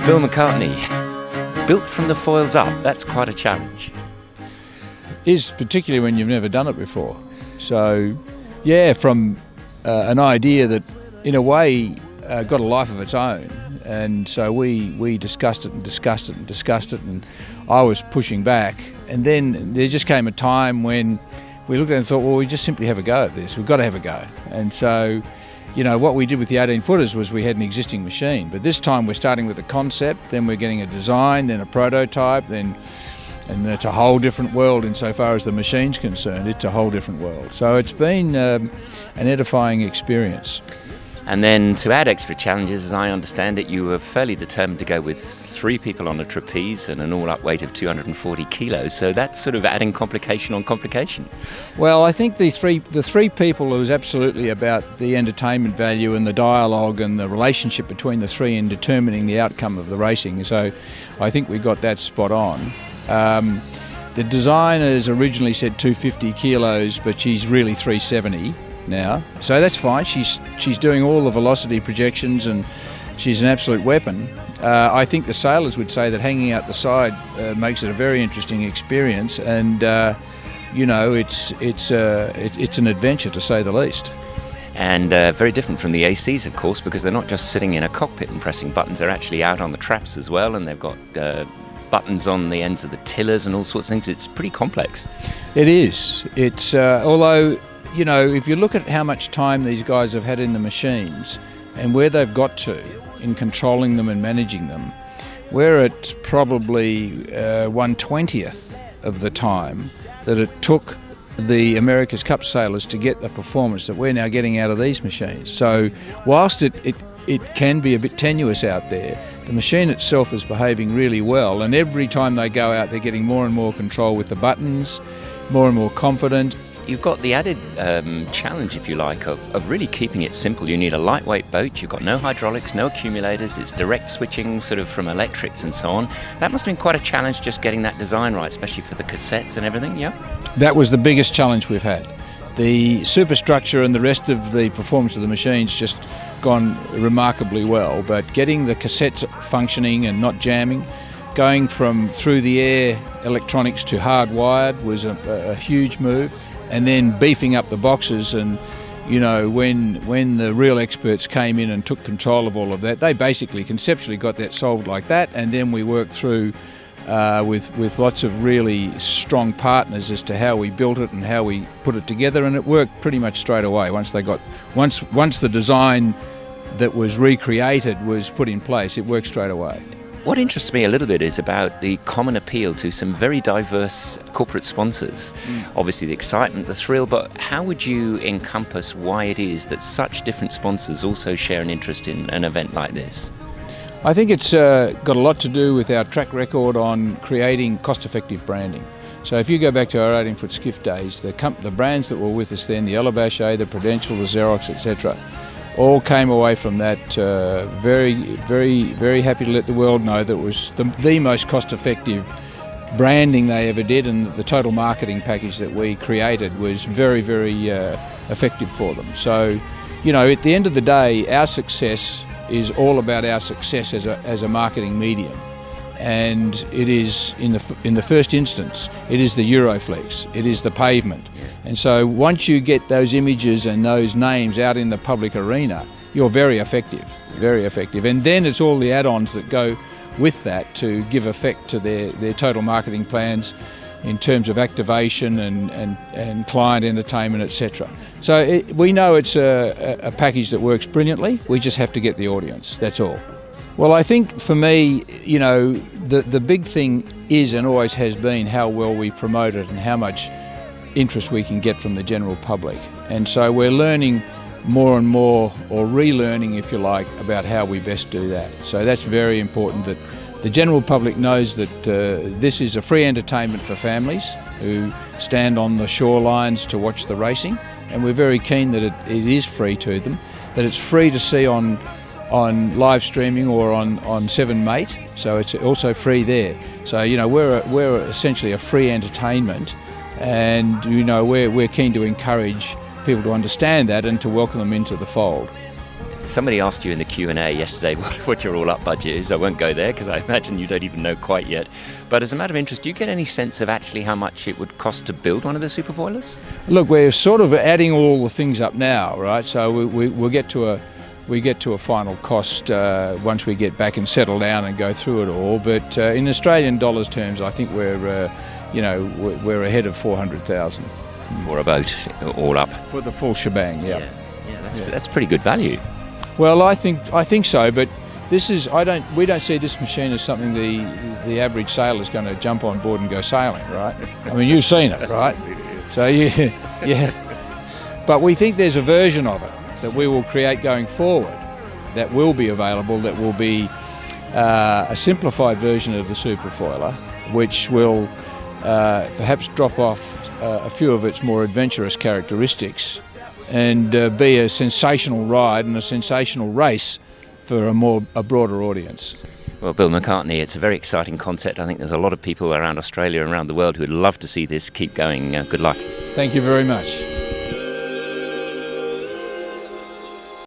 Bill Macartney, built from the foils up, that's quite a challenge. Is particularly when you've never done it before. So, yeah, from an idea that, in a way, got a life of its own. And so we discussed it, and I was pushing back. And then there just came a time when we looked at it and thought, well, we just simply have a go at this. We've got to have a go. And so, what we did with the 18-footers was we had an existing machine. But this time we're starting with a concept, then we're getting a design, then a prototype, and it's a whole different world insofar as the machine's concerned. It's a whole different world. So it's been an edifying experience. And then to add extra challenges, as I understand it, you were fairly determined to go with 3 people on a trapeze and an all-up weight of 240 kilos. So that's sort of adding complication on complication. Well, I think the three people was absolutely about the entertainment value and the dialogue and the relationship between the three in determining the outcome of the racing. So I think we got that spot on. The designers originally said 250 kilos, but she's really 370 now, so that's fine. She's doing all the velocity projections and she's an absolute weapon. I think the sailors would say that hanging out the side makes it a very interesting experience, and it's an adventure to say the least. And very different from the ACs, of course, because they're not just sitting in a cockpit and pressing buttons, they're actually out on the traps as well, and they've got buttons on the ends of the tillers and all sorts of things. It's pretty complex. It is. It's although, if you look at how much time these guys have had in the machines and where they've got to in controlling them and managing them, we're at probably 1/20th of the time that it took the America's Cup sailors to get the performance that we're now getting out of these machines. So whilst it can be a bit tenuous out there, the machine itself is behaving really well, and every time they go out they're getting more and more control with the buttons, more and more confident. You've got the added challenge, if you like, of really keeping it simple. You need a lightweight boat, you've got no hydraulics, no accumulators, it's direct switching sort of from electrics and so on. That must have been quite a challenge just getting that design right, especially for the cassettes and everything, yeah? That was the biggest challenge we've had. The superstructure and the rest of the performance of the machine's just gone remarkably well, but getting the cassettes functioning and not jamming, going from through the air electronics to hardwired was a huge move. And then beefing up the boxes, and when the real experts came in and took control of all of that, they basically conceptually got that solved like that, and then we worked through with lots of really strong partners as to how we built it and how we put it together, and it worked pretty much straight away once the design that was recreated was put in place. It worked straight away. What interests me a little bit is about the common appeal to some very diverse corporate sponsors. Obviously the excitement, the thrill, but how would you encompass why it is that such different sponsors also share an interest in an event like this? I think it's got a lot to do with our track record on creating cost-effective branding. So if you go back to our 18-foot skiff days, the brands that were with us then, the Elabache, the Prudential, the Xerox, etc., all came away from that very, very, very happy to let the world know that it was the most cost-effective branding they ever did, and the total marketing package that we created was very, very effective for them. So, at the end of the day, our success is all about our success as a marketing medium. And it is, in the first instance, it is the Euroflex, it is the pavement. And so once you get those images and those names out in the public arena, you're very effective, very effective. And then it's all the add-ons that go with that to give effect to their total marketing plans in terms of activation and client entertainment, etc. So we know it's a package that works brilliantly. We just have to get the audience, that's all. Well, I think for me, the big thing is and always has been how well we promote it and how much interest we can get from the general public. And so we're learning more and more, or relearning if you like, about how we best do that. So that's very important, that the general public knows that this is a free entertainment for families who stand on the shorelines to watch the racing, and we're very keen that it is free to them, that it's free to see on live streaming or on Seven Mate, so it's also free there. So we're essentially a free entertainment, and we're keen to encourage people to understand that and to welcome them into the fold. Somebody asked you in the Q&A yesterday what your all-up budget is. I won't go there because I imagine you don't even know quite yet. But as a matter of interest, do you get any sense of actually how much it would cost to build one of the superfoilers? Look, we're sort of adding all the things up now, right? So we'll get to a final cost once we get back and settle down and go through it all. But in Australian dollars terms, I think we're ahead of 400,000 for a boat, all up. For the full shebang, yeah. That's pretty good value. Well, I think so, but we don't see this machine as something the average sailor is going to jump on board and go sailing, right? I mean, you've seen it, right? So yeah. But we think there's a version of it that we will create going forward that will be available, that will be a simplified version of the SuperFoiler, which will perhaps drop off a few of its more adventurous characteristics and be a sensational ride and a sensational race for a broader audience. Well, Bill Macartney, it's a very exciting concept. I think there's a lot of people around Australia and around the world who would love to see this keep going. Good luck. Thank you very much.